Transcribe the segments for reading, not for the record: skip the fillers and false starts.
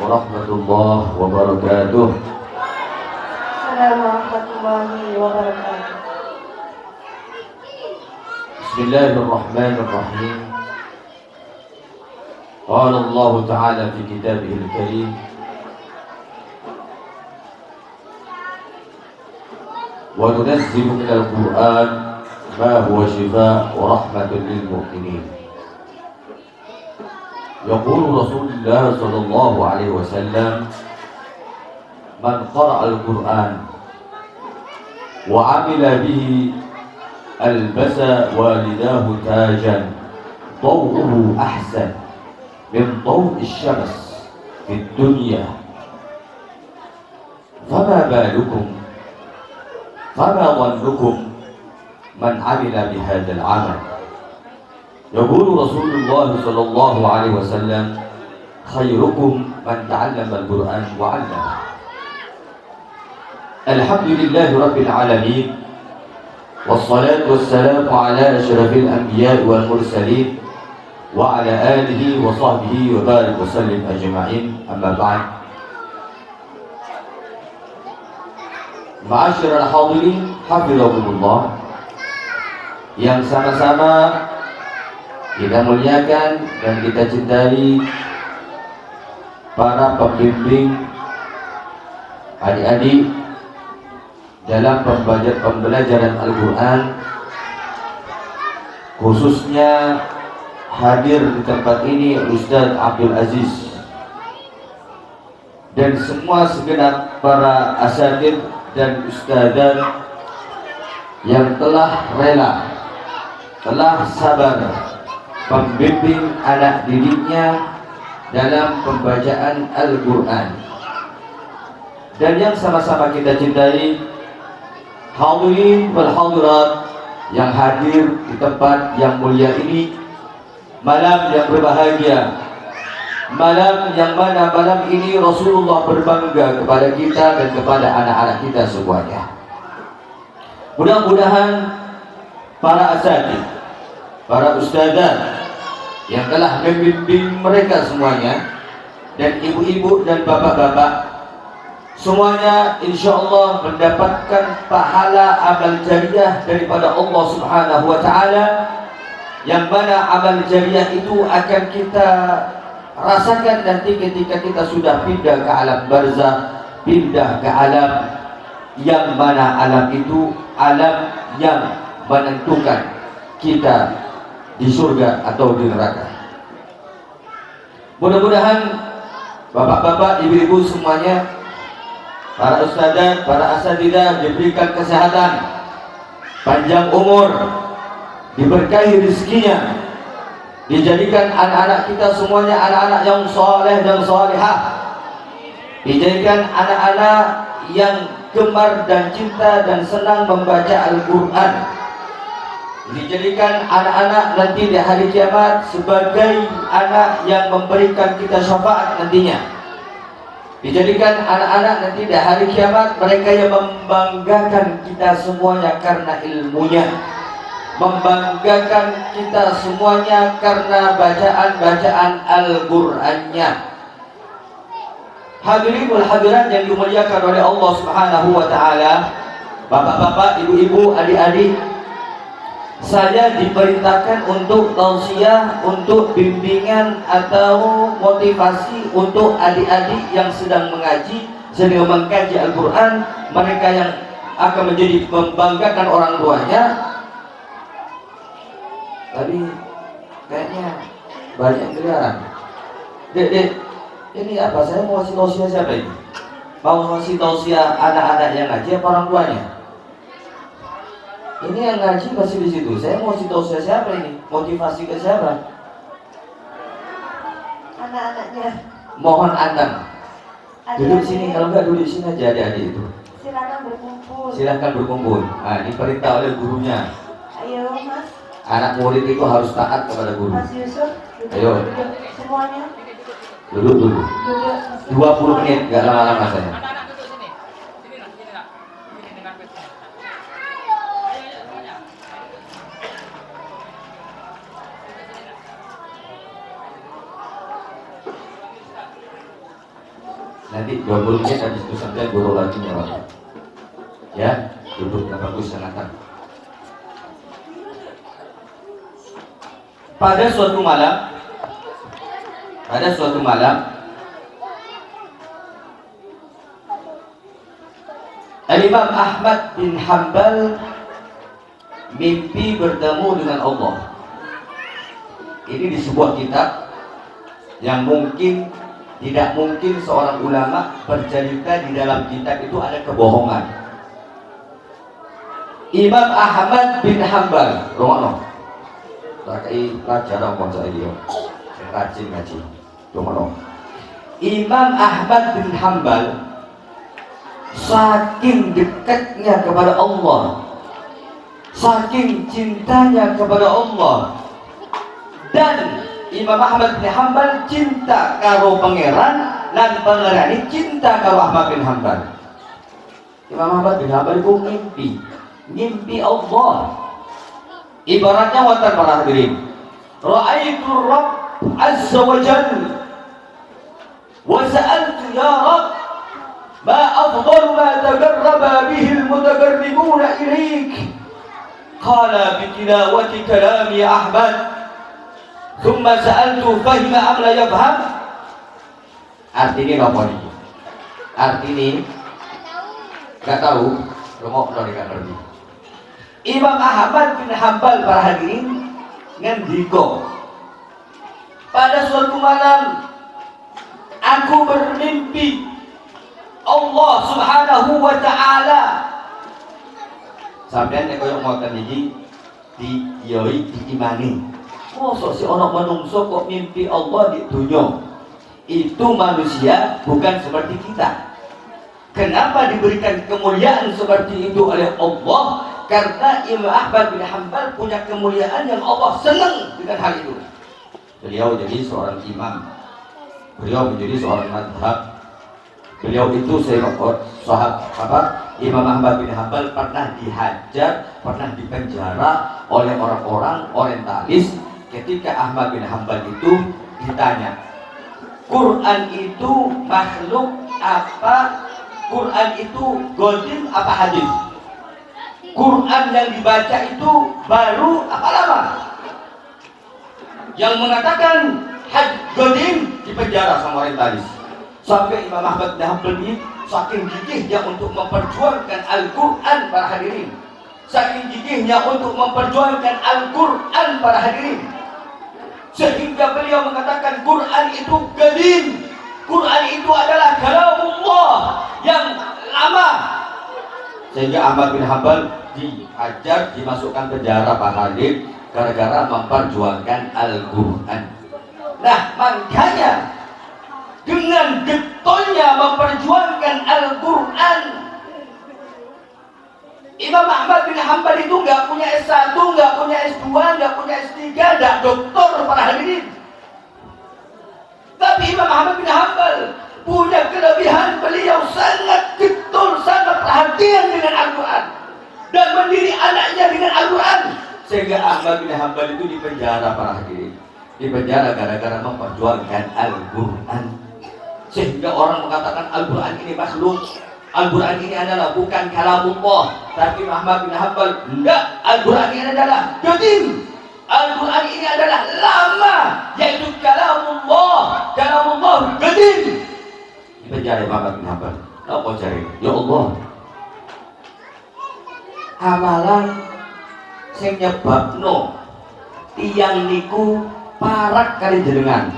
warahmatullahi wabarakatuh. Assalamualaikum warahmatullahi wabarakatuh. Bismillahirrahmanirrahim. Qala Allah Ta'ala fi kitabihil karim, wa nunazzilu minal Qur'an ma huwa shifaa wa rahmatun lil mu'minin. Yaqulu Rasulullah sallallahu alaihi wasallam, man qara'a al-Qur'an wa 'amila bihi albasa walidahu tajan daw'uhu ahsan min daw'i syams fid dunya fama dhannukum man 'amila bihadzal 'amal. Yaqulu Rasulullah sallallahu alaihi wasallam, khairukum man ta'allama al-Qur'an wa 'allama. Alhamdulillahi Rabbil Alamin, wassalatu wassalamu ala asyrafil anbiya'i wal mursalin wa ala alihi wa sahbihi wa barik wa sallim ajma'in, amma ba'd. Ma'asyiral hadirin hafizakumullah, yang sama-sama kita muliakan dan kita cintai para pembimbing, adik-adik dalam pembelajaran Al-Quran, khususnya hadir di tempat ini Ustaz Abdul Aziz dan semua segenap para asatidz dan ustadzat yang telah rela, telah sabar membimbing anak didiknya dalam pembacaan Al-Quran. Dan yang sama-sama kita cintai hadirin wal hadirat yang hadir di tempat yang mulia ini, malam yang berbahagia, malam yang mana malam ini Rasulullah berbangga kepada kita dan kepada anak-anak kita semuanya. Mudah-mudahan para asatidz, para ustadzat yang telah membimbing mereka semuanya, dan ibu-ibu dan bapak-bapak semuanya insyaallah mendapatkan pahala amal jariah daripada Allah Subhanahu wa taala, yang mana amal jariah itu akan kita rasakan nanti ketika kita sudah pindah ke alam barzakh, pindah ke alam yang mana alam itu alam yang menentukan kita di surga atau di neraka. Mudah-mudahan bapak-bapak, ibu-ibu semuanya, para ustadzah, para asatidzah diberikan kesehatan, panjang umur, diberkahi rezekinya, dijadikan anak-anak kita semuanya anak-anak yang soleh dan solehah, dijadikan anak-anak yang gemar dan cinta dan senang membaca Al-Quran, dijadikan anak-anak nanti di hari kiamat sebagai anak yang memberikan kita syafaat nantinya, dijadikan anak-anak nanti di hari kiamat mereka yang membanggakan kita semuanya karena ilmunya, membanggakan kita semuanya karena bacaan-bacaan Al-Qur'annya. Hadirin wal hadirat yang dimuliakan oleh Allah Subhanahu wa taala, bapak-bapak, ibu-ibu, adik-adik, saya diperintahkan untuk tausiah, untuk bimbingan atau motivasi untuk adik-adik yang sedang mengaji, sedang mengkaji Al-Quran, mereka yang akan menjadi membanggakan orang tuanya. Tadi kayaknya banyak yang keliaran. Dek, ini apa? Saya mau kasih tausiah siapa ini? Mau kasih tausiah anak-anak yang ngaji apa orang tuanya? Ini yang ngaji masih di situ. Saya mau kasih tausiah siapa ini? Motivasi ke siapa? Anak-anaknya. Mohon Anda duduk sini, kalau enggak duduk sini aja adik-adik itu. Silakan berkumpul. Silahkan berkumpul. Nah, ini perintah oleh gurunya. Ayo Mas. Anak murid itu harus taat kepada guru. Mas Yusuf. Duduk, Ayo. Duduk. Semuanya. Duduk dulu. Duduk. 20 menit, enggak lama-lama saya. Nanti 20 menit habis itu sampai guru lagi nyawab. Ya, duduk yang bagus sangat. Pada suatu malam, Al-Imam Ahmad bin Hanbal mimpi bertemu dengan Allah. Ini di sebuah kitab yang tidak mungkin seorang ulama bercerita di dalam kitab itu ada kebohongan. Imam Ahmad bin Hanbal, romono, rakai pelajaran bangsa ini, rajin ngaji, romono. Imam Ahmad bin Hanbal saking dekatnya kepada Allah, saking cintanya kepada Allah, dan Imam Ahmad bin Hanbal cinta karo pangeran dan pangeran ini cinta karo Ahmad bin Hanbal. Imam Ahmad bin Hanbal itu mimpi Allah. Ibaratnya wonten para hadirin, ra'aitu Rabb azza wa jalla wa sa'altu ya Rabb ma afdal ma taqarraba bihi al-mutaqarribuna ilaik. Qala bi tilawati kalami Ahmad. Thumma sa'altu fahima am la yafham. Artinya apa ini? Artinya gak tahu, rumah udah gak ngerti. Imam Ahmad bin Hanbal para hadirin ngendiko, pada suatu malam aku bermimpi Allah Subhanahu wa ta'ala. Sampeyan nek koyo ngoten iki diimani. Mosok si ana manungsa kok mimpi Allah di dunya. Itu manusia bukan seperti kita. Kenapa diberikan kemuliaan seperti itu oleh Allah? Karena Imam Ahmad bin Hanbal punya kemuliaan yang Allah senang dengan hal itu. Beliau jadi seorang imam, beliau menjadi seorang madhab. Beliau itu Imam Ahmad bin Hanbal pernah dihajar, pernah dipenjara oleh orang-orang orientalis. Ketika Ahmad bin Hanbal itu ditanya, Quran itu makhluk apa? Quran itu godim apa hadis? Quran yang dibaca itu baru apa lama? Yang mengatakan godim dipenjara sama orientalis. Sampai Imam Ahmad bin Hanbal ini saking gigihnya untuk memperjuangkan Al-Quran para hadirin, saking gigihnya untuk memperjuangkan Al-Quran para hadirin, sehingga beliau mengatakan Quran itu qadim, Quran itu adalah kalamullah yang lama. Sehingga Ahmad bin Hanbal dihajar, dimasukkan penjara Pak Khalid gara-gara memperjuangkan Al-Quran. Nah, makanya dengan getolnya memperjuangkan Al-Quran, Imam Ahmad bin Hanbal itu nggak punya S1, nggak punya S2, nggak punya S3, nggak doktor para hadirin. Tapi Imam Ahmad bin Hanbal punya kelebihan, beliau sangat getol, sangat perhatian dengan Al-Quran dan mendidik anaknya dengan Al-Quran. Sehingga Ahmad bin Hanbal itu dipenjara para hadirin, dipenjara gara-gara memperjuangkan Al-Quran. Sehingga orang mengatakan Al-Quran ini makhluk, Al-Quran ini adalah bukan kalamullah. Tapi Ahmad bin Hanbal enggak, Al-Quran ini adalah qadim, Al-Quran ini adalah lama, yaitu kalamullah, kalamullah qadim. Di penjara Ahmad bin Hanbal. Apa cari? Ya Allah, amalan sing nyebabno tiyang niku parak kali jenengan.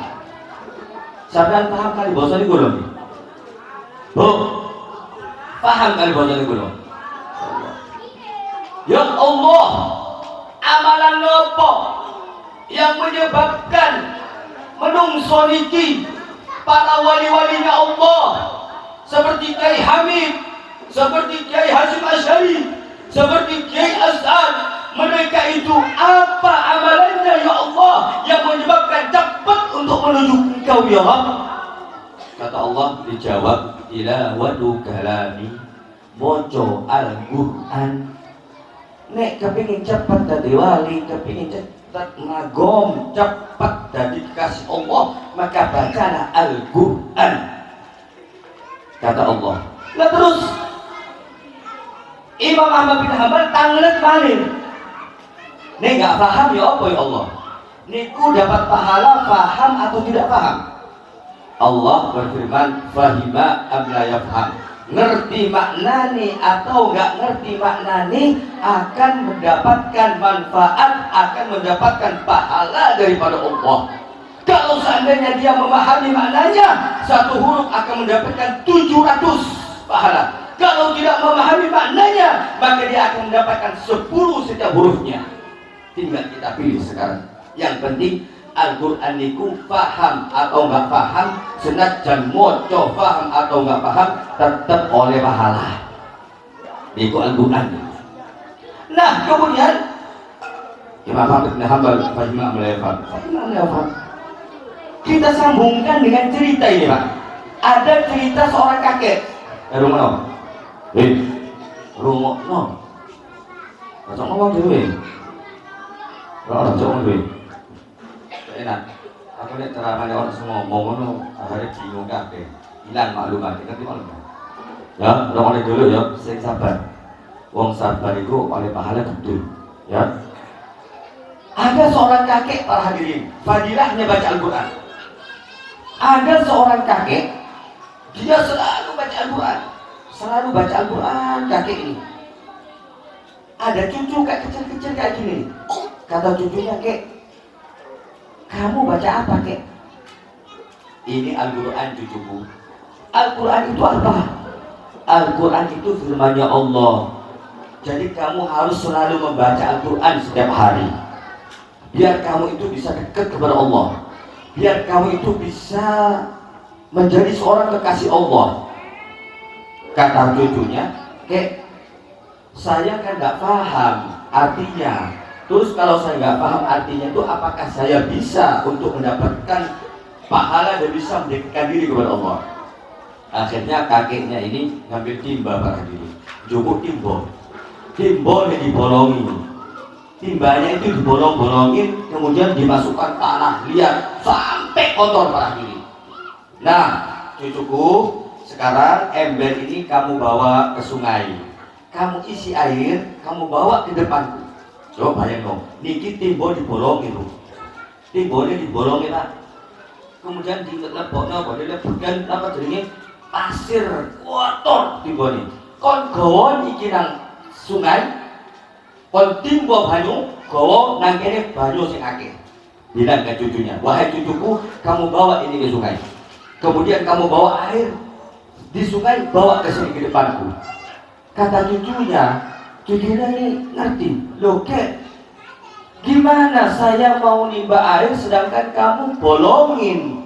Sampeyan paham kali basa niku lho? Bu, paham kali basa niku lho? Ya Allah, amalan nopo yang menyebabkan menungso niki para wali-walinya Allah seperti Kiai Hamid, seperti Kiai Hasyim Asy'ari, seperti Kiai As'ad, mereka itu apa amalannya ya Allah yang menyebabkan cepat untuk menuju Engkau ya Rabb? Kata Allah, dijawab, tilawatu kalami, moco Al-Quran. Nek kepingin cepat dadi wali, kepingin cepat ngagom, cepat dadi kasih Allah, maka bacalah Al-Quran. kata Allah. Nah terus Imam Ahmad bin Hanbal tanglet malih. Nih nggak paham ya apa ya Allah? Niku dapat pahala paham atau tidak paham? Allah berfirman, fahima am la yafham. Ngerti maknani atau nggak ngerti maknani akan mendapatkan manfaat, akan mendapatkan pahala daripada Allah. Kalau seandainya dia memahami maknanya, satu huruf akan mendapatkan 700 pahala. Kalau tidak memahami maknanya, maka dia akan mendapatkan 10 setiap hurufnya. Tinggal kita pilih sekarang. Yang penting Al-Quran niku paham atau nggak paham, senajan moco paham atau nggak paham, tetap oleh pahala. Niku Al-Quran. Nah kemudian Imam Ahmad bin Hanbal fahimah melewat. Kita sambungkan dengan cerita ini Pak. Ada cerita seorang kakek. Rumah no. Macam ngomong dulu. Orang ngomong dulu. Enak. Aku lihat ceramahnya orang semua ngomong akhirnya bingung kabeh. Hilang maklumat. Ngerti maklumat? Ya, udah mulai dulu ya. Sing sabar. Wong sabar itu oleh pahala betul. Ya. Ada seorang kakek para hadirin. Fadilahnya baca Al-Quran. Ada seorang kakek, dia selalu baca Al-Quran. Selalu baca Al-Quran kakek ini. Ada cucu kayak kecil-kecil kayak gini. Kata cucunya, kek, kamu baca apa kek? Ini Al-Quran cucuku. Al-Quran itu apa? Al-Quran itu firman-Nya Allah. Jadi kamu harus selalu membaca Al-Quran setiap hari. Biar kamu itu bisa dekat kepada Allah. Biar kamu itu bisa menjadi seorang kekasih Allah. Kata cucunya, kek, saya kan nggak paham artinya. Terus kalau saya nggak paham artinya itu, apakah saya bisa untuk mendapatkan pahala dan bisa mendekatkan diri kepada Allah? Akhirnya kakeknya ini ngambil timba para diri, cukup timbo yang dibolongi. Timbanya itu dibolong-bolongin, kemudian dimasukkan tanah liat sampai kotor para diri. Nah, cucuku, sekarang ember ini kamu bawa ke sungai. Kamu isi air, kamu bawa ke depanku. Coba bayang dong, niki timbo dibolongin tuh. Timbonya dibolongin lah. Kemudian dilebokno, dilebokkan apa jadinya pasir kotor timbone. Kon gawa iki nang sungai. Kon timbo banyu, gawa nang kene banyu sing akeh. Bilang ke cucunya, wahai cucuku, kamu bawa ini ke sungai. Kemudian kamu bawa air di sungai, bawa ke sini ke depanku. Kata cucunya ini ngerti, loh kek, gimana saya mau nimba air sedangkan kamu bolongin?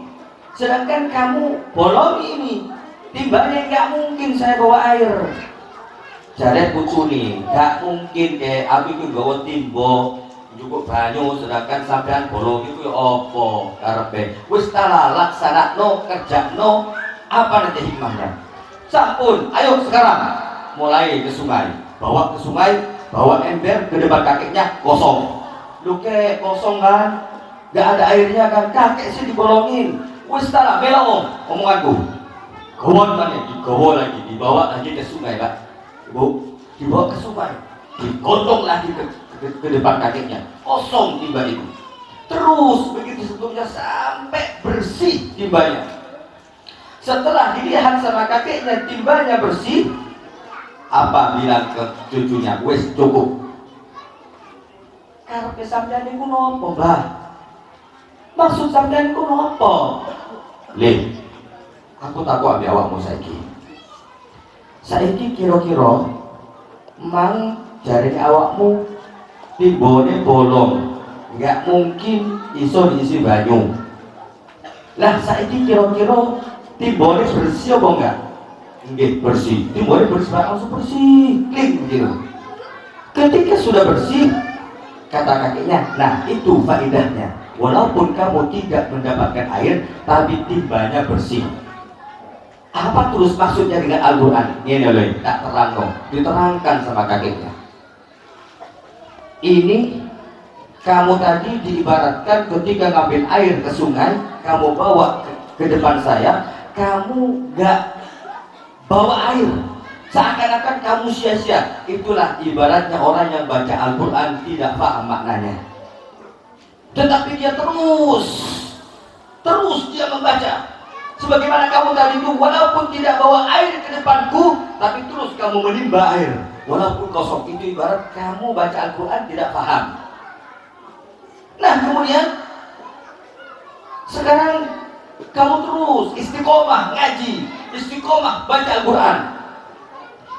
Sedangkan kamu bolong ini, timbanya nggak mungkin saya bawa air. Jare putu nih, gak mungkin kayak aku itu gawa timbo cukup banyu sedangkan sampean bolong itu ya opo karepe wis tala laksanakno kerjakno apa nanti hikmahnya. Sampun, ayo sekarang mulai ke sungai, bawa ember ke depan kakeknya kosong. Lu kek kosong kan, gak ada airnya kan, kakek sih dibolongin. Wis tala bela omonganku. Gawon mana digawa lagi, dibawa lagi ke sungai Pak. Bu, dibawa ke sungai, digotong lagi ke depan kakeknya, kosong timba itu. Terus begitu seterusnya sampai bersih timbanya. Setelah dilihat sama kakeknya timbanya bersih, apa bilang ke cucunya, wes cukup. Karepe sampeyan niku nopo, Mbah? Maksud sampeyan niku nopo? Le, aku takut ambek awakmu saiki. Saiki kira-kira mang jarine awakmu timbone bolong, nggak mungkin iso diisi banyu. Lah saiki kira-kira timbone bersih apa enggak? Nggih bersih. Timbone bersih, langsung bersih, klik gitu. Ketika sudah bersih, kata kakeknya, nah itu faedahnya. Walaupun kamu tidak mendapatkan air, tapi timbanya bersih. Apa terus maksudnya dengan Al-Quran? Ini loh, tak terang dong, diterangkan sama kakeknya. Ini kamu tadi diibaratkan ketika ngambil air ke sungai, kamu bawa ke depan saya, kamu gak bawa air, seakan-akan kamu sia-sia. Itulah ibaratnya orang yang baca Al-Quran tidak paham maknanya, tetapi dia terus dia membaca. Sebagaimana kamu tadi itu, walaupun tidak bawa air ke depanku, tapi terus kamu menimba air walaupun kosong. Itu ibarat kamu baca Al-Quran tidak paham. Nah kemudian sekarang kamu terus istiqomah ngaji, istiqomah baca Al-Quran.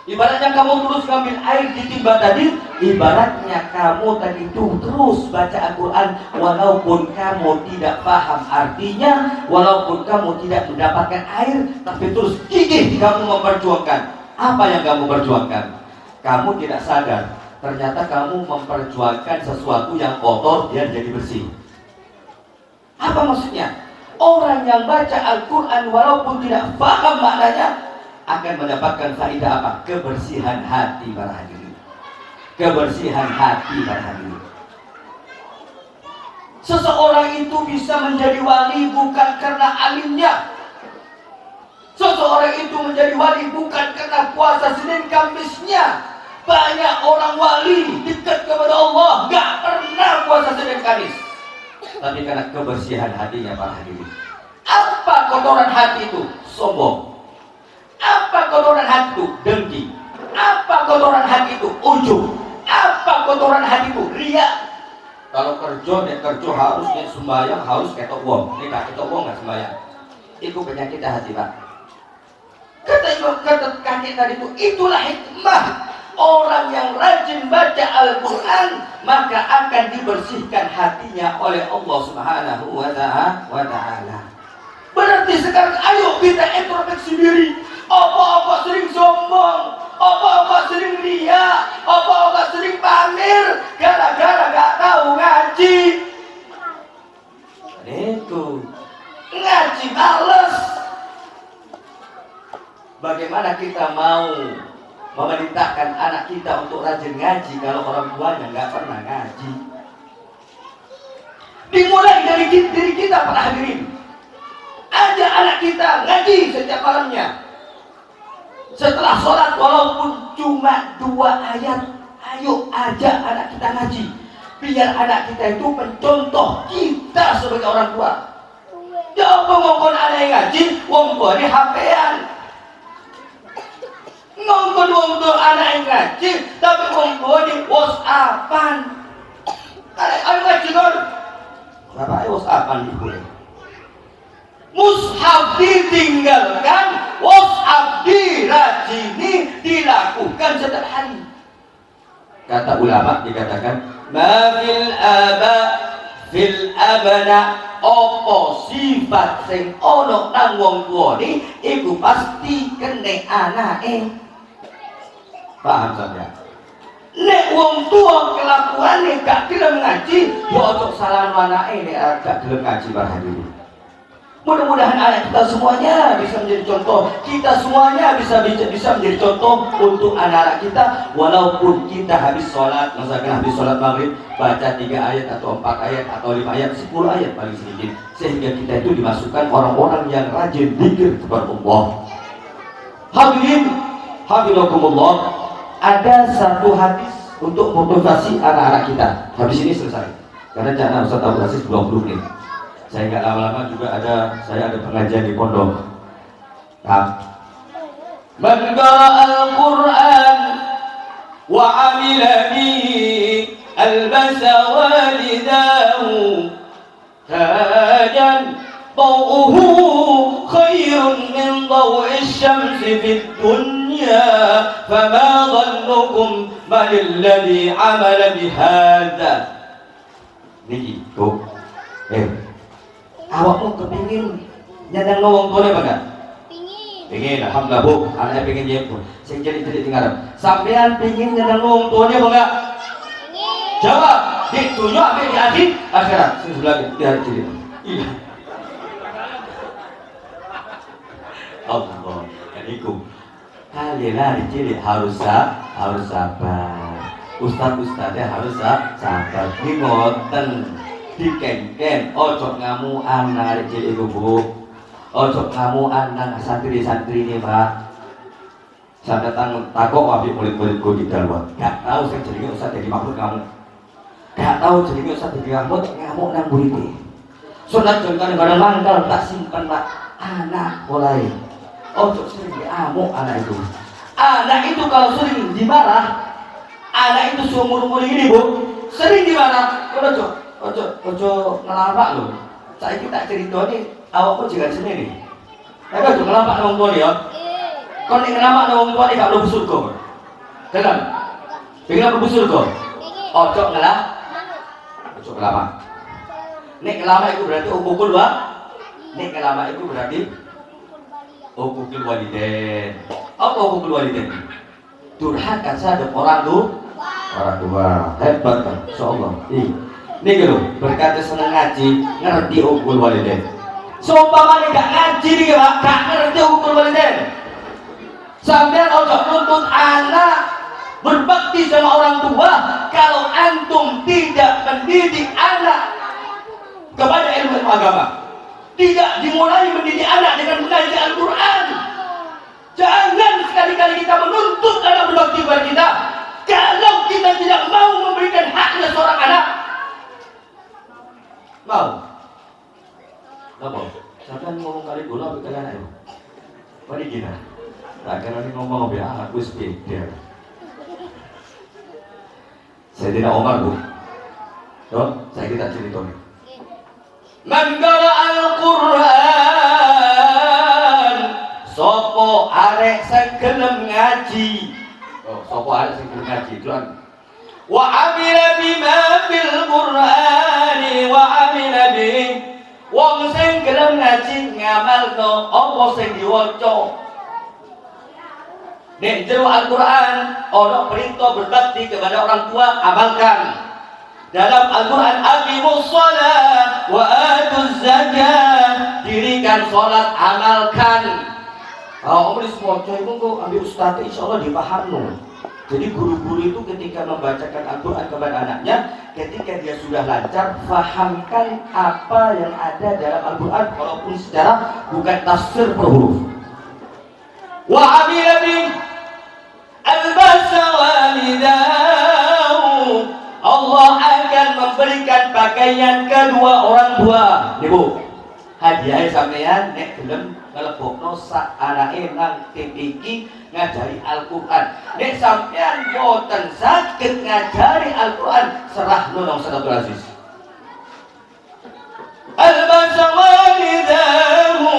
Ibaratnya kamu terus ngambil air di timba tadi, ibaratnya kamu tadi itu terus baca Al-Quran walaupun kamu tidak paham artinya, walaupun kamu tidak mendapatkan air, tapi terus gigih kamu memperjuangkan. Apa yang kamu perjuangkan? Kamu tidak sadar, ternyata kamu memperjuangkan sesuatu yang kotor dan jadi bersih. Apa maksudnya? Orang yang baca Al-Quran walaupun tidak paham maknanya akan mendapatkan faedah apa? Kebersihan hati para hadirin. Kebersihan hati para hadirin. Seseorang itu bisa menjadi wali bukan karena alimnya. Seseorang itu menjadi wali bukan karena puasa Senin Kamisnya. Banyak orang wali dekat kepada Allah gak pernah puasa Senin Kamis, tapi karena kebersihan hatinya para hadirin. Apa kotoran hati itu? Sombong. Apa kotoran hati itu? Dengki. Apa kotoran hati itu? Ujub. Apa kotoran hati itu? Riya. Kalau kerja harus sembahyang, harus ketok wong. Ini gak ketok wong gak sembahyang. Itu penyakit hati, Pak. Kata kakek tadi itu, itulah hikmah. Orang yang rajin baca Al-Quran maka akan dibersihkan hatinya oleh Allah Subhanahu wa ta'ala. Berarti sekarang ayo kita introspeksi diri. Apa-apa sering sombong, apa-apa sering ria, apa-apa sering pamer gara-gara gak tahu ngaji. Itu ngaji males. Bagaimana kita mau memerintahkan anak kita untuk rajin ngaji kalau orang tuanya nggak pernah ngaji? Dimulai dari diri kita para hadirin. Ajak anak kita ngaji setiap malamnya. Setelah sholat walaupun cuma 2 ayat, ayo ajak anak kita ngaji. Biar anak kita itu mencontoh kita sebagai orang tua. Jangan ngomong anak yang ngaji, wong tua ini HP-an. Ngomong anak yang ngaji, tapi ngomong di WhatsApp-an. Ayo ngaji kan? Kenapa ayo WhatsApp-an ibu? Mushaf ditinggalkan, WhatsApp dirajini, dilakukan setiap hari. Kata ulama dikatakan, ma fil aba fil abna, opo sifat sing ono nang wong tuwa ni iku pasti kene anake. Paham sampeyan? Nek wong tua kelakuane gak gelem ngaji, ya ojo salahno anake nek gak gelem ngaji para hadirin. Mudah-mudahan anak kita semuanya bisa menjadi contoh. Kita semuanya bisa menjadi contoh untuk anak-anak kita. Walaupun kita habis sholat, misalkan habis sholat maghrib, baca 3 ayat atau 4 ayat atau 5 ayat, 10 ayat paling sedikit, sehingga kita itu dimasukkan orang-orang yang rajin zikir kepada Allah. Hadirin, hafizakumullah, ada satu hadis untuk motivasi anak-anak kita. Habis ini selesai, karena jangan Ustaz Abdul Aziz 20 menit. Saya nggak lama-lama juga saya ada pengajian di pondok. Man qara'a al-Qur'an wa 'amila bihi albasa walidahu tajan ضوءه خير من ضوء الشمس في الدنيا فما ظنكم من الذي عمل بهذا. Niki, tuh. Awakmu kepingin nyadang wong tuane apa enggak? Pingin, alhamdulillah Bu, anaknya pingin nyebut. Sing jadi tinggal. Sampean pingin nyadang wong tuane apa enggak? Pingin. Jawab, di dunia apa di akhirat? Sing sebelah di hari jadi. Iya. Allah, kan iku. Kalilah dicili harus sabar. Ustaz-ustaznya harus sabar. Ki ngoten. Dikengken, ojo ngamuan nang arek cilik iku Bu. Ojo ngamuan nang santri-santri ini Pak. Saya datang takok wabi murid-muridku di dalam. Gak tahu saya jadi usah jadi makhluk kamu. Gak tahu jadi usah jadi ngamuk nang murid. Sunat jangan kadang mangkal tak simpan pak anak mulai. Oh sering diamuk anak itu. Anak itu kalau sering dimarah, anak itu seumur-umur ini bu, sering dimarah. Ojo ngelapak loh. Saya kita cerita nih, awakku juga sini nih. Tapi ojo ngelapak nang tua ya. Kau nih ngelapak nang tua nih gak perlu surga. Kenapa? Pengen perlu surga. Ojo ngelapak. Nek kelama itu berarti ukukul wa. Nek kelama itu berarti ukukul waliden. Apa ukukul waliden? Durhaka terhadap orang tua. Hebat kan? Insyaallah. Ini gitu, berkata senang ngaji, ngerti ukukul waliden. Seumpamanya gak ngaji nih Pak, gak ngerti ukukul waliden. Sampean ojo nuntut anak berbakti sama orang tua kalau antum tidak mendidik anak kepada ilmu agama, tidak dimulai mendidik anak dengan mengaji Al-Quran. Jangan sekali-kali kita menuntut anak berbakti kepada kita kalau kita tidak mau memberikan haknya seorang anak. Mau? Apa? Sampai ngomong kali bola ke anak itu. Mari kita. Tak kena ngomong be anak wis beda. Saya tidak Omar bu. Yo, saya kita cerita nih. Man qara al-Qur'an sopo arek sing gelem ngaji. Oh, sopo arek sing gelem ngaji tuan. Wa amila bima fil Qur'ani wa amila bi. Wong sing gelem ngaji ngamalno apa sing diwaca. Nek jero Al-Qur'an ana perintah berbakti kepada orang tua, amalkan. Dalam Al-Quran aqimus shalah wa atuz zakah, dirikan sholat, amalkan. Kalau omris moco itu kok ambil ustaz insyaallah dipahami. Jadi guru-guru itu ketika membacakan Al-Quran kepada anaknya, ketika dia sudah lancar, fahamkan apa yang ada dalam Al-Quran walaupun secara bukan tafsir per huruf. Wa amila bi albasa walidahu, Allah akan memberikan pakaian kedua orang tua. Nih bu, hadiah sampean nek gelem ngelebokno sak anake nang TPQ ngajari Al-Quran. Nek sampean boten saged ngajari Al-Quran, serahno nang Ustaz Aziz. Albasa walidahu,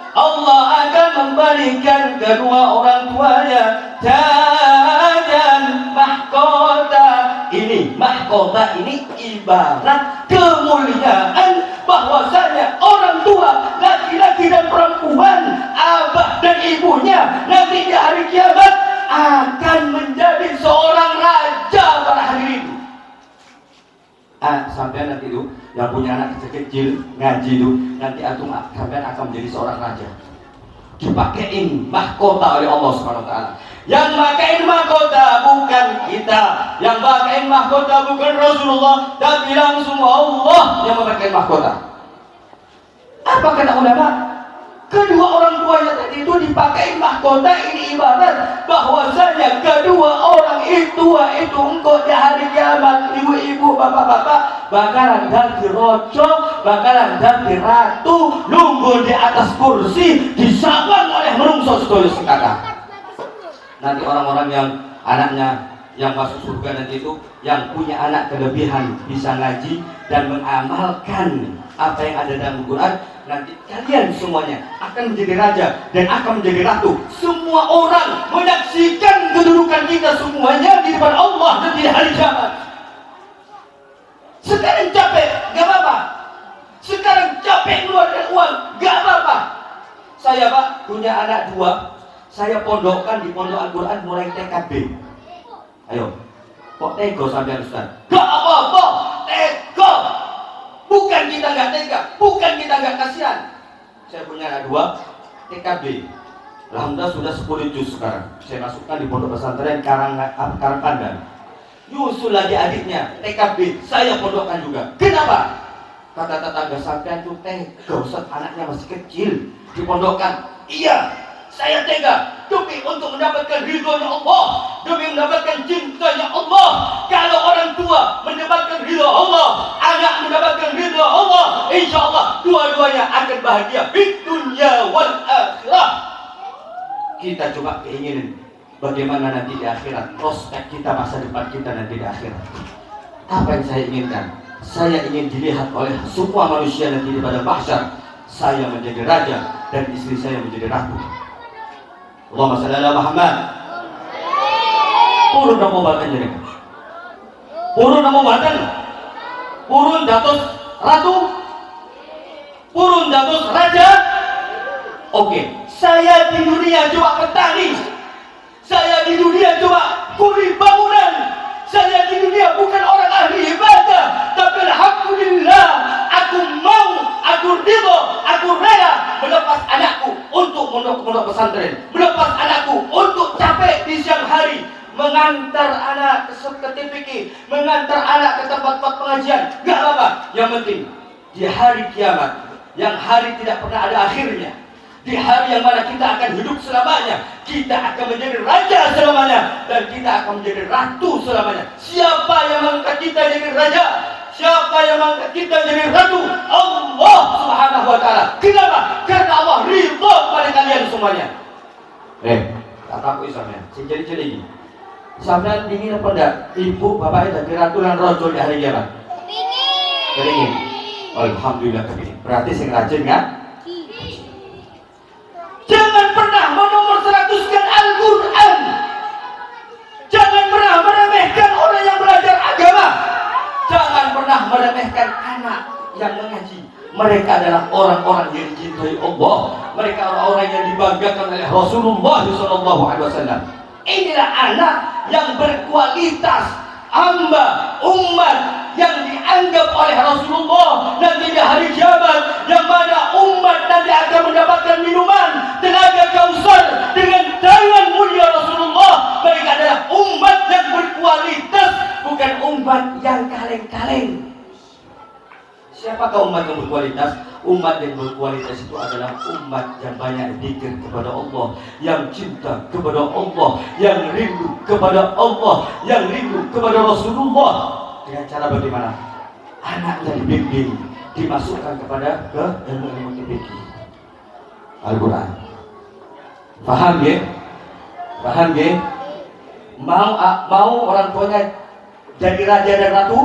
Allah akan memberikan kedua orang tuanya dan mahkota. Ini mahkota ini ibarat kemuliaan bahwasanya orang tua laki-laki dan perempuan, abah dan ibunya nanti di hari kiamat akan menjadi seorang raja pada hari itu. Sampai nanti itu yang punya anak kecil ngaji itu nanti antum sampai akan menjadi seorang raja. Dipakein mahkota oleh Allah Subhanahu wa taala. Yang makain mahkota bukan kita, yang makain mahkota bukan Rasulullah, tapi langsung Allah yang memakai mahkota. Apa kata ulama? Kedua orang tuanya tadi itu dipakai mahkota, ini ibarat bahwasanya kedua orang itu engkau di hari kiamat, ibu-ibu, bapak-bapak bakalan ganti rojo, bakalan ganti ratu, lungguh di atas kursi, disawang oleh menungso sedaya sekata. Nanti orang-orang yang anaknya yang masuk surga nanti itu yang punya anak kelebihan bisa ngaji dan mengamalkan apa yang ada dalam Al-Quran, nanti kalian semuanya akan menjadi raja dan akan menjadi ratu. Semua orang menyaksikan kedudukan kita semuanya di depan Allah dan di hari kiamat. Sekarang capek, gak apa-apa. Sekarang capek keluarkan uang, gak apa-apa. Saya pak punya anak 2. Saya pondokkan di pondok Al-Quran mulai TKB. Ayo, kok tego sampai Ustaz? Gak apa-apa, tego. Bukan kita gak tega, bukan kita gak kasihan. Saya punya anak 2, TKB. Alhamdulillah sudah 10 juz sekarang. Saya masukkan di pondok pesantren Karangpandan. Nyusul lagi adiknya, TKB. Saya pondokkan juga. Kenapa? Kata tetangga sampean itu tega Ustaz, anaknya masih kecil, dipondokkan. Iya. Saya tega demi untuk mendapatkan ridhonya Allah, demi mendapatkan cintanya Allah. Kalau orang tua mendapatkan ridho Allah, anak mendapatkan ridho Allah, insya Allah dua-duanya akan bahagia di dunia wal akhirah. Kita coba keinginan bagaimana nanti di akhirat, prospek kita, masa depan kita nanti di akhirat. Apa yang saya inginkan? Saya ingin dilihat oleh semua manusia nanti di padang mahsyar. Saya menjadi raja dan istri saya menjadi ratu. Allahumma shalli ala Muhammad. Purun namo balkan jenengan. Purun namo balkan. Purun dados ratu. Purun dados raja. Oke, saya di dunia cuma petani. Saya di dunia cuma kuli bangunan. Saya di dunia bukan orang ahli ibadah, tapi alhamdulillah aku mau, aku ridho, aku rela melepas anakku untuk mondok pesantren, melepas anakku untuk capek di siang hari, mengantar anak ke TPK, mengantar anak ke tempat-tempat pengajian. Gak apa-apa, yang penting di hari kiamat, yang hari tidak pernah ada akhirnya, di hari yang mana kita akan hidup selamanya, kita akan menjadi raja selamanya, dan kita akan menjadi ratu selamanya. Siapa yang mengangkat kita jadi raja? Siapa yang mengangkat kita jadi ratu? Allah Subhanahu wa ta'ala. Kenapa? Karena Allah ridho pada kalian semuanya. Kataku islamnya, jadi sampai dingin apa enggak? Ibu bapaknya jadi ratu dan rojo di hari kiamat? Keringin. Alhamdulillah keringin. Berarti sing rajin kan? Jangan pernah menomorseratuskan Al-Quran. Jangan pernah meremehkan orang yang belajar agama. Jangan pernah meremehkan anak yang mengaji. Mereka adalah orang-orang yang dicintai Allah. Mereka orang-orang yang dibanggakan oleh Rasulullah SAW. Inilah anak yang berkualitas, hamba, umat yang dianggap oleh Rasulullah nanti di hari kiamat, yang mana umat nanti akan mendapatkan minuman tenaga kausar dengan tangan mulia Rasulullah. Mereka adalah umat yang berkualitas, bukan umat yang kaleng-kaleng. Siapakah umat yang berkualitas? Umat yang berkualitas itu adalah umat yang banyak zikir kepada Allah, yang cinta kepada Allah, yang rindu kepada Allah, yang rindu kepada Rasulullah. Dengan cara bagaimana? Anaknya dibimbing, dimasukkan kepada ke ilmu TPK Al-Quran. Paham ya? Paham ya? Mau orang tuanya jadi raja dan ratu?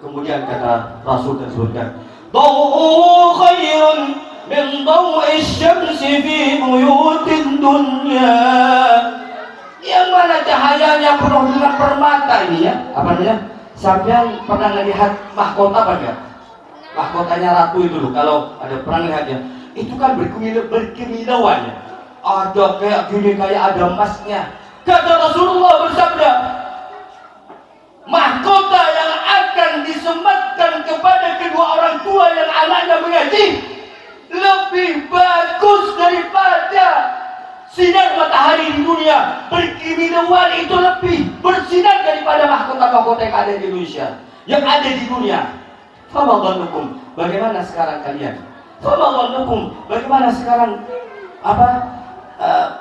Kemudian kata Rasul tersebutkan, "Daw'u khairun min daw'i syamsi fi buyutid dunya." Yang mana cahayanya penuh dengan permata ini ya. Apa namanya? Sampai pernah melihat mahkota apa enggak? Mahkotanya ratu itu loh, kalau ada pernah lihatnya, itu kan berkilauan ya. Ada kayak gini, kayak ada emasnya. Kata Rasulullah bersabda, mahkota yang akan disematkan kepada kedua orang tua yang anaknya mengaji lebih bagus daripada sinar matahari di dunia. Berkilauan itu lebih bersinar daripada mahkota-mahkota yang ada di Indonesia, yang ada di dunia. Fama dhannukum, bagaimana sekarang kalian? Fama dhannukum, bagaimana sekarang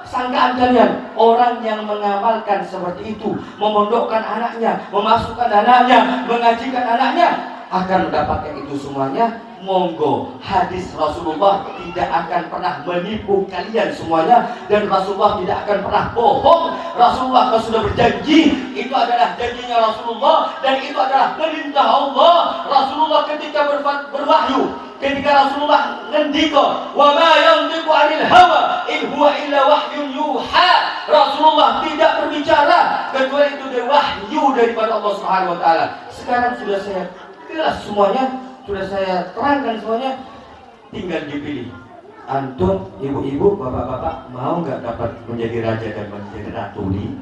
sangkaan kalian? Orang yang mengamalkan seperti itu, memondokkan anaknya, memasukkan anaknya, mengajikan anaknya, akan mendapatkan itu semuanya. Monggo, hadis Rasulullah tidak akan pernah menipu kalian semuanya, dan Rasulullah tidak akan pernah bohong. Rasulullah kalau sudah berjanji, itu adalah janjinya Rasulullah, dan itu adalah perintah Allah. Rasulullah ketika berwahyu, ketika Rasulullah ngendika, "Wa ma yantiqu 'anil hawa in huwa illa wahyun yuha." Rasulullah tidak berbicara kecuali itu dari wahyu daripada Allah Subhanahu wa taala. Sekarang sudah saya jelas semuanya, sudah saya terangkan semuanya, tinggal dipilih. Antum, ibu-ibu, bapak-bapak, mau nggak dapat menjadi raja dan menjadi ratu di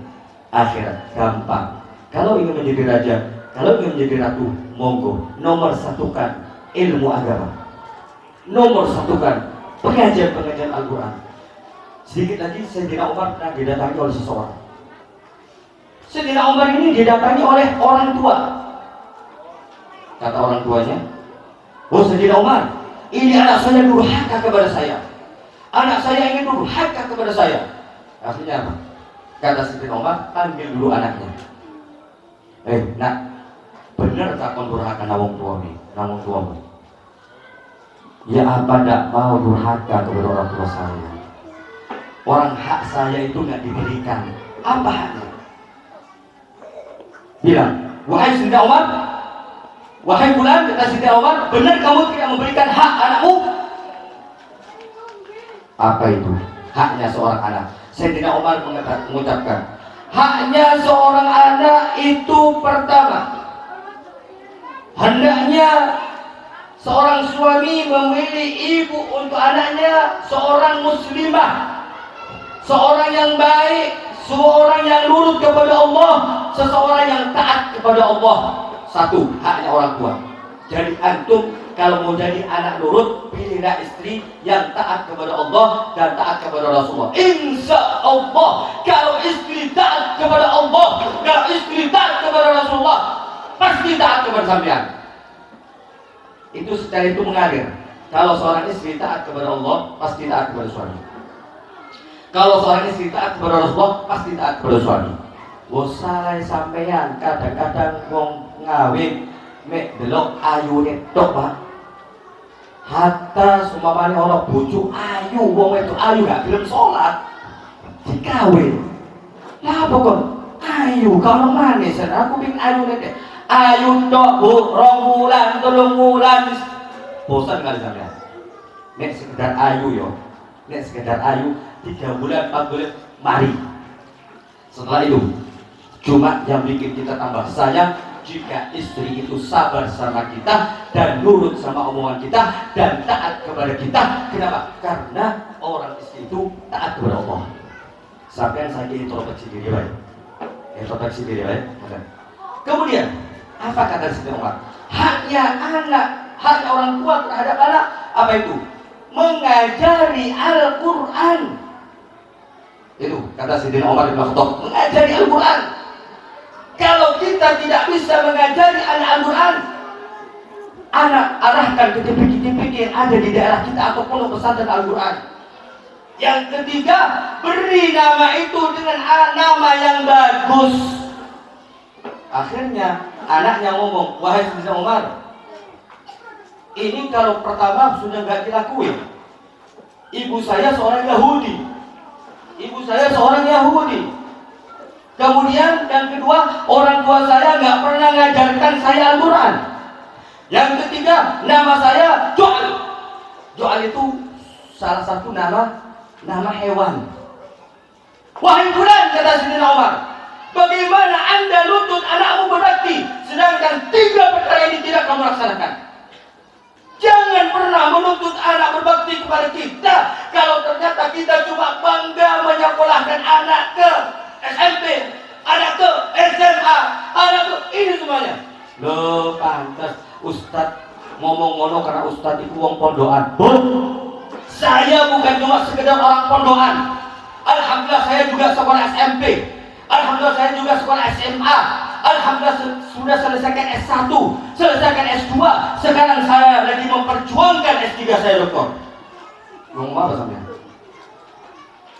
akhirat? Gampang. Kalau ingin menjadi raja, kalau ingin menjadi ratu, monggo nomor satukan ilmu agama, nomor satukan pengajian Al-Quran. Sedikit lagi, Sayyidina Umar pernah didatangi oleh seseorang. Sayyidina Umar ini didatangi oleh orang tua. Kata orang tuanya, "Oh Sayyidina Umar, ini anak saya durhaka kepada saya. Anak saya ingin durhaka kepada saya. Akhirnya apa? Kata Sayyidina Umar, panggil dulu anaknya. Nak, benar tak kon durhaka nawang tuamu? Ya apa tidak mau durhaka kepada orang tua saya? Orang hak saya itu nggak diberikan. Apa haknya? Bilang, wahai Sayyidina Umar, wahai fulan, kata Sayyidina Umar, benar kamu tidak memberikan hak anakmu? Apa itu? Haknya seorang anak. Sayyidina Umar mengucapkan, haknya seorang anak itu pertama, hendaknya seorang suami memilih ibu untuk anaknya seorang muslimah, seorang yang baik, seorang yang nurut kepada Allah, seseorang yang taat kepada Allah. Satu, haknya orang tua. Jadi antum kalau mau jadi anak nurut, pilihlah istri yang taat kepada Allah dan taat kepada Rasulullah. Insya Allah, kalau istri taat kepada Allah, kalau istri taat kepada Rasulullah, pasti taat kepada sampean. Itu secara itu mengalir. Kalau seorang istri taat kepada Allah, pasti taat kepada suami. Kalau seorang istri taat kepada Rasulullah, pasti taat kepada suami. Bosai sampean kadang-kadang wong ngawin mek delok ayune tok, Pak. Hatta sumamane ana bojo ayu, wong wedok ayu gak gelem salat, dikawin. Lah apa kok ayu kalau manis, aku ping ayu nek. Ayu tok Bu, 2 bulan, 3 bulan. Bosan kali sampean. Nek sekedar ayu yo. Nek sekedar ayu 3 bulan, 4 bulan mari. Setelah itu cuma yang bikin kita tambah sayang jika istri itu sabar sama kita dan nurut sama omongan kita dan taat kepada kita. Kenapa? Karena orang istri itu taat kepada Allah. Sampai yang saya introspeksi diri baik. Introspeksi diri baik. Kemudian apa kata Sayyidina Umar? Haknya anak, hak orang tua terhadap anak apa itu? Mengajari Al-Quran. Itu kata Sayyidina Umar bin Khattab, mengajari Al-Quran. Kalau kita tidak bisa mengajari anak Al-Quran, anak arahkan ke titik-titik yang ada di daerah kita atau pondok pesantren Al-Quran. Yang ketiga, beri nama itu dengan nama yang bagus. Akhirnya anaknya ngomong, wahai Sayyidina Umar, ini kalau pertama sudah nggak dilakuin. Ibu saya seorang Yahudi. Kemudian yang kedua, orang tua saya nggak pernah ngajarkan saya Al-Quran. Yang ketiga, nama saya Jo'al. Jo'al itu salah satu nama hewan. Wahai fulan, kata Sayyidina Umar, bagaimana anda nuntut anakmu berbakti sedangkan 3 perkara ini tidak kamu laksanakan? Jangan pernah menuntut anak berbakti kepada kita kalau ternyata kita cuma bangga menyekolahkan anak ke SMP, anak ke SMA, anak ke ini semuanya. Loh, pantas Ustadz ngomong ngono karena Ustadz itu wong pondokan. Saya bukan cuma sekedar orang pondokan. Alhamdulillah saya juga sekolah SMP. Alhamdulillah saya juga sekolah SMA. Alhamdulillah sudah selesaikan S1, selesaikan S2. Sekarang saya lagi memperjuangkan S3 saya, doktor. Ngomong apa sampean?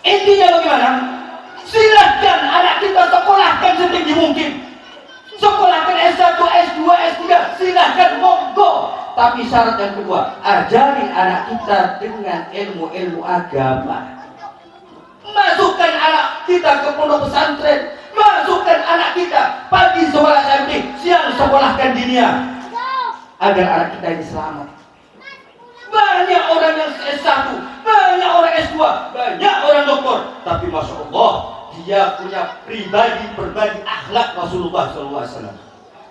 Intinya bagaimana? Silahkan anak kita sekolahkan setinggi mungkin. Sekolahkan S1, S2, S3, silahkan, monggo. Tapi syarat yang kedua, ajari anak kita dengan ilmu-ilmu agama. Masukkan anak kita ke pondok pesantren, masukkan anak kita pagi sekolah SMP, siang sekolahkan dinia, agar anak kita ini selamat. Banyak orang yang S1, banyak orang S2, banyak orang doktor, tapi masya Allah dia punya pribadi berbagi akhlak Rasulullah SAW.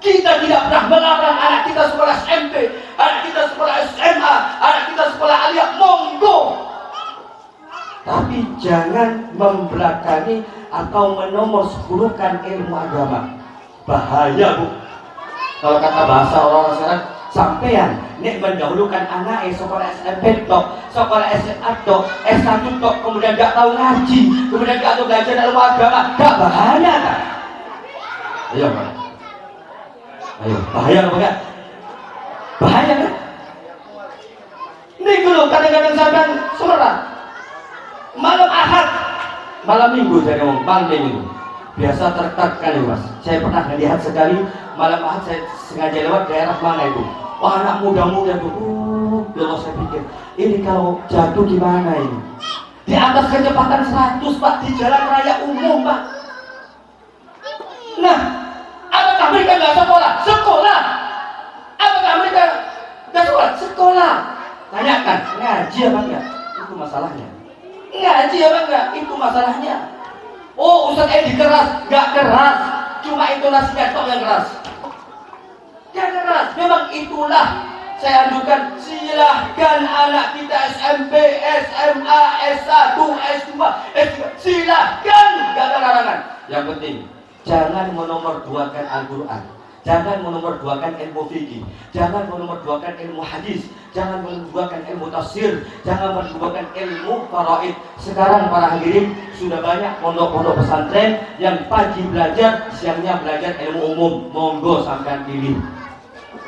Kita tidak pernah melarang anak kita sekolah SMP, anak kita sekolah SMA, anak kita sekolah aliyah, monggo. Tapi jangan membelakangi atau menomor 10-kan ilmu agama. Bahaya, Bu. Kalau kata bahasa orang-orang sekarang, sampean nek mendahulukan anak sekolah SMP tok, sekolah SMA tok, S1 tok, kemudian gak tahu ngaji, kemudian gak tahu belajar ilmu agama, gak bahaya kan? Ayo, Pak. Ayo, bahaya apa enggak? Bahaya kan? Ini dulu kadang-kadang sampean semerah. Malam Ahad, malam Minggu jadi malam Minggu. Biasa tertekan ya Mas. Saya pernah melihat sekali malam Ahad saya sengaja lewat daerah mana itu. Wah, anak muda-muda tuh. Kalau saya pikir, ini kalau jatuh gimana ini? Di atas kecepatan 100 Pak, di jalan raya umum Pak. Nah, apakah mereka nggak sekolah? Sekolah. Apakah mereka nggak sekolah? Sekolah. Tanyakan, ngaji apa enggak? Itu masalahnya. Ngaji apa enggak? Itu masalahnya. Oh, Ustaz Edi keras, nggak keras. Cuma itu nasihat tok yang keras. Yang keras. Memang itulah saya anjurkan, silahkan anak kita SMP, SMA, S1, S2, S3, silahkan, gak ada larangan. Yang penting, jangan menomorduakan Al-Quran, jangan menomorduakan ilmu fikih, jangan menomorduakan ilmu hadis, jangan menomorduakan ilmu tafsir, jangan menomorduakan ilmu faraid. Sekarang para hadirin sudah banyak pondok-pondok pesantren yang pagi belajar, siangnya belajar ilmu umum. Monggo sampean pilih.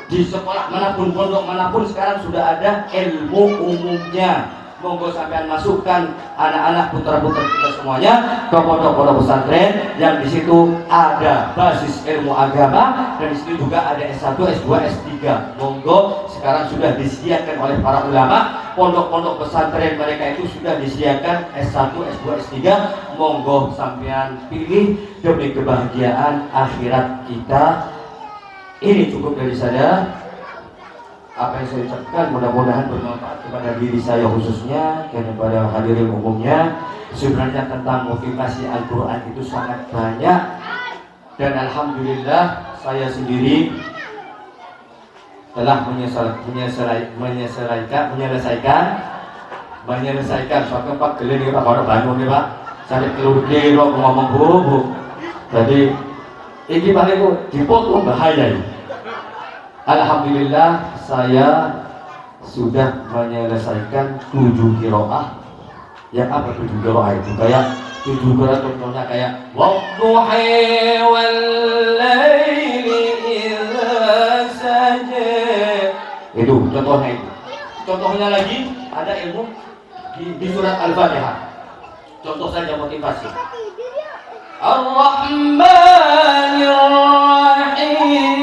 Di sekolah manapun, pondok manapun sekarang sudah ada ilmu umumnya. Monggo sampean masukkan anak-anak putra-putri kita semuanya ke pondok-pondok pesantren yang di situ ada basis ilmu agama dan di situ juga ada S1, S2, S3. Monggo sekarang sudah disediakan oleh para ulama. Pondok-pondok pesantren mereka itu sudah disediakan S1, S2, S3. Monggo sampean pilih demi kebahagiaan akhirat kita. Ini cukup dari saya. Apa yang saya ucapkan mudah-mudahan bermanfaat kepada diri saya khususnya dan kepada hadirin umumnya. Sebenarnya tentang motivasi Al-Quran itu sangat banyak. Dan Alhamdulillah saya sendiri telah menyelesaikan suatu Pak gelen ini Pak orang Bandung nih Pak. Saya keluar ngomong bu. Jadi ini paling dipotong bahaya ini. Alhamdulillah saya sudah menyelesaikan 7 qiraah. Yang apa 7 qiraah itu? Kayak 7 qiraah contohnya kayak wadduhi wal laili idza saja. Itu contohnya itu. Contohnya lagi ada ilmu di surat Al-Fatihah. Contoh saja motivasi. Ar-Rahmanir Rahim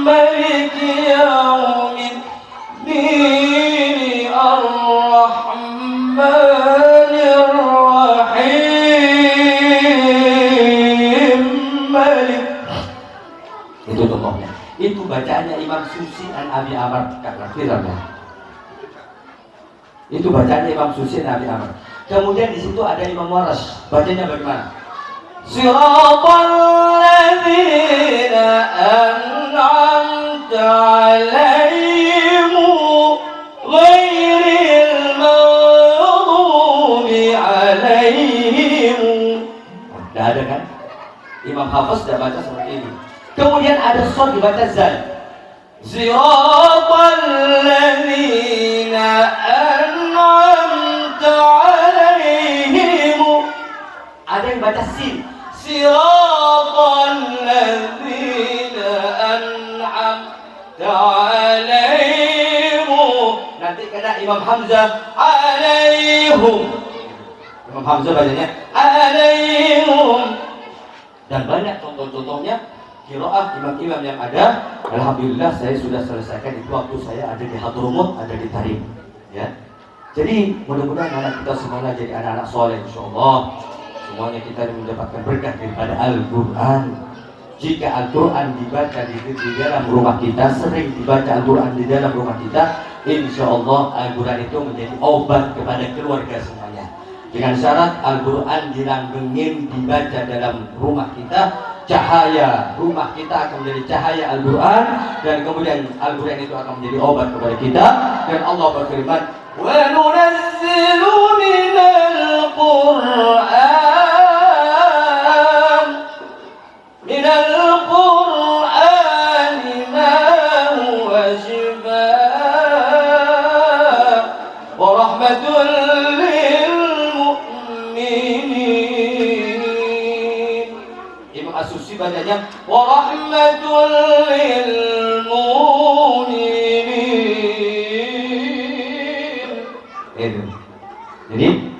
Maliki Yaumiddin Ar-Rahmanir Rahim Malik. Itu contohnya. Itu bacaannya Imam Susi an Abi Amr. Itu bacaannya Imam Susi an Abi Amr. Kemudian di situ ada Imam Waras. Bacanya bagaimana? Siratal ladzina an'amta 'alaihim ghairil maghdubi 'alaihim. Tidak ada kan? Imam Hafiz tidak baca seperti ini. Kemudian ada shad dibaca zal. Siratal ladzina an'amta 'alaihim. Ada yang baca sin. Siratal ladzina an'amta 'alaihim. Nanti kena Imam Hamzah 'alaihim. Imam Hamzah bacanya 'alaihim. Dan banyak contoh-contohnya qiraah imam-imam yang ada. Alhamdulillah saya sudah selesaikan itu waktu saya ada di Hadramut, ada di Tarim, ya. Jadi mudah-mudahan anak kita semuanya jadi anak-anak soleh insyaallah. Semuanya kita mendapatkan berkah daripada Al-Quran. Jika Al-Quran dibaca di dalam rumah kita, sering dibaca Al-Quran di dalam rumah kita, insyaallah Al-Quran itu menjadi obat kepada keluarga semuanya. Dengan syarat Al-Quran dilanggengin dibaca dalam rumah kita, cahaya rumah kita akan menjadi cahaya Al-Quran, dan kemudian Al-Quran itu akan menjadi obat kepada kita. Dan Allah berfirman, wa nunazzilu minal Qur'ani ma huwa shifaa wa rahmatun lil mu'minin. Imam As-Susi bacanya wa rahmatul lil mu'minin. Itu.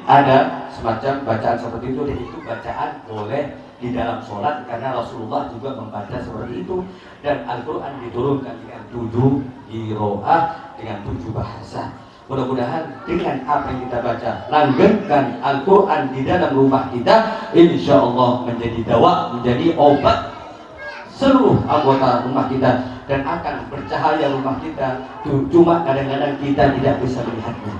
ada semacam bacaan seperti itu, dan itu bacaan boleh di dalam sholat karena Rasulullah juga membaca seperti itu. Dan Al-Quran diturunkan dengan 7 qiraah, dengan 7 bahasa. Mudah-mudahan dengan apa yang kita baca, langgengkan Al-Quran di dalam rumah kita, insya Allah menjadi dawa, menjadi obat seluruh anggota rumah kita, dan akan bercahaya rumah kita. Cuma kadang-kadang kita tidak bisa melihatnya.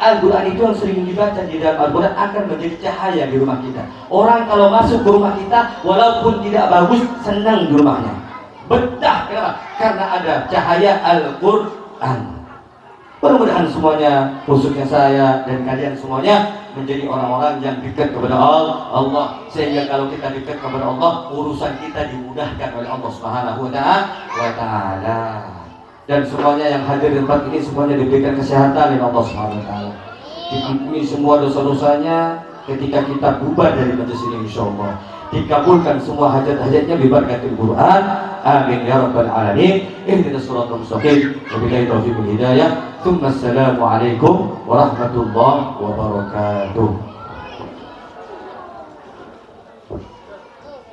Al-Quran itu yang sering dibaca di dalam Al-Quran akan menjadi cahaya di rumah kita. Orang kalau masuk ke rumah kita, walaupun tidak bagus, senang di rumahnya, betah. Kenapa? Karena ada cahaya Al-Quran. Mudah-mudahan semuanya, khususnya saya dan kalian semuanya, menjadi orang-orang yang dekat kepada Allah, sehingga kalau kita dekat kepada Allah, urusan kita dimudahkan oleh Allah Subhanahu wa Ta'ala. Dan semuanya yang hadir di tempat ini semuanya diberikan kesehatan oleh Allah Subhanahu wa Ta'ala. Diampuni semua dosa-dosanya ketika kita bubar dari majelis ini, insyaallah. Dikabulkan semua hajat-hajatnya bibarakatil Quran. Amin ya rabbal alamin. Ihdinas siratal mustaqim. Wabillahi taufiq wal hidayah. Assalamualaikum warahmatullahi wabarakatuh.